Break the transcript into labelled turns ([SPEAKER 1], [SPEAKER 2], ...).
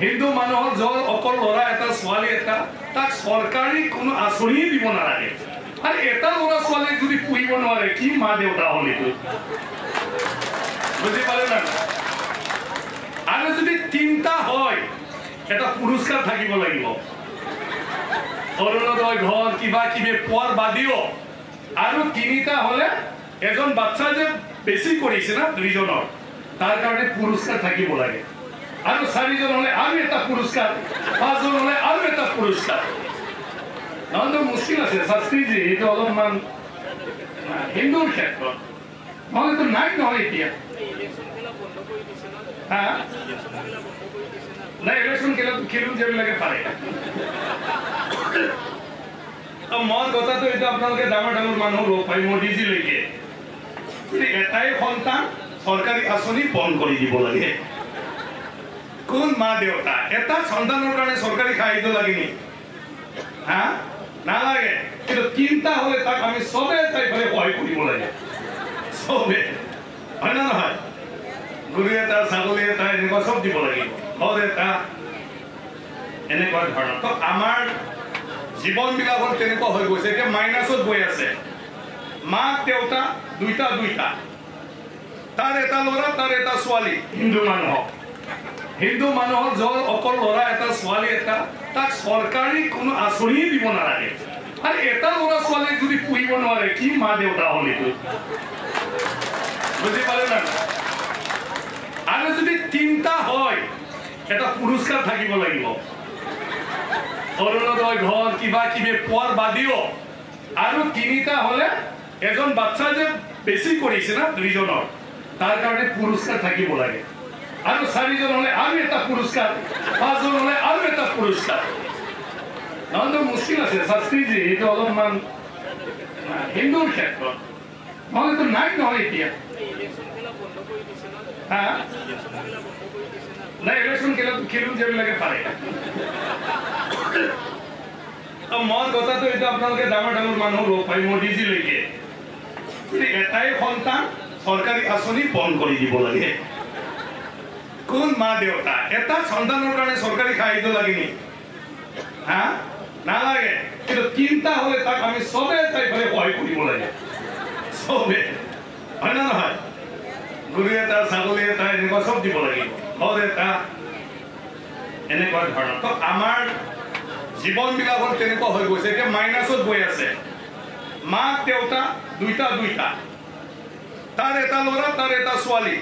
[SPEAKER 1] হিন্দু মানুহৰ জল অকল ল'ৰা এটা ছোৱালী এটা তাক চৰকাৰী কোনো আঁচনি দিব নালাগে আৰু এটা ল'ৰা ছোৱালীক যদি পুহিব নোৱাৰে কি মা দেউতা হ'ল এইটো বুজি পালে না আৰু যদি তিনিটা হয় এটা পুৰস্কাৰ থাকিব লাগিব অৰুণোদয় ঘৰ কিবা কিবি পোৱাৰ বাদেও আৰু তিনিটা হ'লে এজন বাচ্চা যে বেছি কৰিছে না দুইজনৰ তাৰ কাৰণে পুৰস্কাৰ থাকিব লাগে আৰু চাৰিজন হ'লে আৰু এটা পুৰস্কাৰ পাঁচজন হ'লে আৰু এটা পুৰস্কাৰ নহ'লে মুস্কিল আছে শাস্ত্ৰীজী এইটো অলপমান হিন্দুৰ ক্ষেত্ৰত নহ'লেতো নাই নহয় এতিয়া নাই ইলেকশ্যন খেলো যিবিলাকে পাৰে মোৰ কথাটো এইটো আপোনালোকে ডাঙৰ ডাঙৰ মানুহ লগ পাই মোদীজীলৈকে এটাই সন্তান চৰকাৰী আঁচনি বন্ধ কৰি দিব লাগে কোন মা দেউতা এটা সন্তানৰ কাৰণে চৰকাৰী সাহায্য লাগে নি নালাগে কিন্তু তিনিটা হ'লে তাক আমি চবে চাইফালে সহায় কৰিব লাগে চবে হয় না নহয় গৰু এটা ছাগলী এটা এনেকুৱা চব দিব লাগিব ঘৰ এটা এনেকুৱা ধৰণৰ তো আমাৰ জীৱনবিলাকত তেনেকুৱা হৈ গৈছে এতিয়া মাইনাছত গৈ আছে মাক দেউতা দুইটা তাৰ এটা ল'ৰা তাৰ এটা ছোৱালী হিন্দু মানুহৰ জল অকল ল'ৰা এটা ছোৱালী এটা তাক চৰকাৰী কোনো আঁচনি দিব নালাগে আৰু এটা ল'ৰা ছোৱালীক যদি পুহিব নোৱাৰে কি মা দেউতা হ'ল এইটো বুজি পালে না আৰু যদি তিনিটা হয় এটা পুৰস্কাৰ থাকিব লাগিব অৰুণোদয় ঘৰ কিবা কিবি পোৱাৰ বাদেও আৰু তিনিটা হ'লে এজন বাচ্চা যে বেছি কৰিছে না দুইজনৰ তাৰ কাৰণে পুৰস্কাৰ থাকিব লাগে আৰু চাৰিজন হ'লে আৰু এটা পুৰস্কাৰ পাঁচজন হ'লে আৰু এটা পুৰস্কাৰ নহ'লে মুস্কিল আছে শাস্ত্ৰীজী এইটো অলপমান হিন্দুৰ ক্ষেত্ৰত নহ'লেতো নাই নহয় এতিয়া নাই ইলেকশ্যন খেলো যিবিলাকে পাৰে মোৰ কথাটো এইটো আপোনালোকে ডাঙৰ ডাঙৰ মানুহ লগ পাই মোদীজীলৈকে এটাই সন্তান চৰকাৰী আঁচনি বন্ধ কৰি দিব লাগে কোন মা দেউতা এটা সন্তানৰ কাৰণে চৰকাৰী সাহায্য লাগে নি নালাগে কিন্তু তিনিটা হ'লে তাক আমি চবে চাইফালে সহায় কৰিব লাগে চবে হয় না নহয় গৰু এটা ছাগলী এটা এনেকুৱা চব দিব লাগিব ঘৰ এটা এনেকুৱা ধৰণৰ তো আমাৰ জীৱনবিলাকত তেনেকুৱা হৈ গৈছে এতিয়া মাইনাছত গৈ আছে মাক দেউতা দুইটা তাৰ এটা ল'ৰা তাৰ এটা ছোৱালী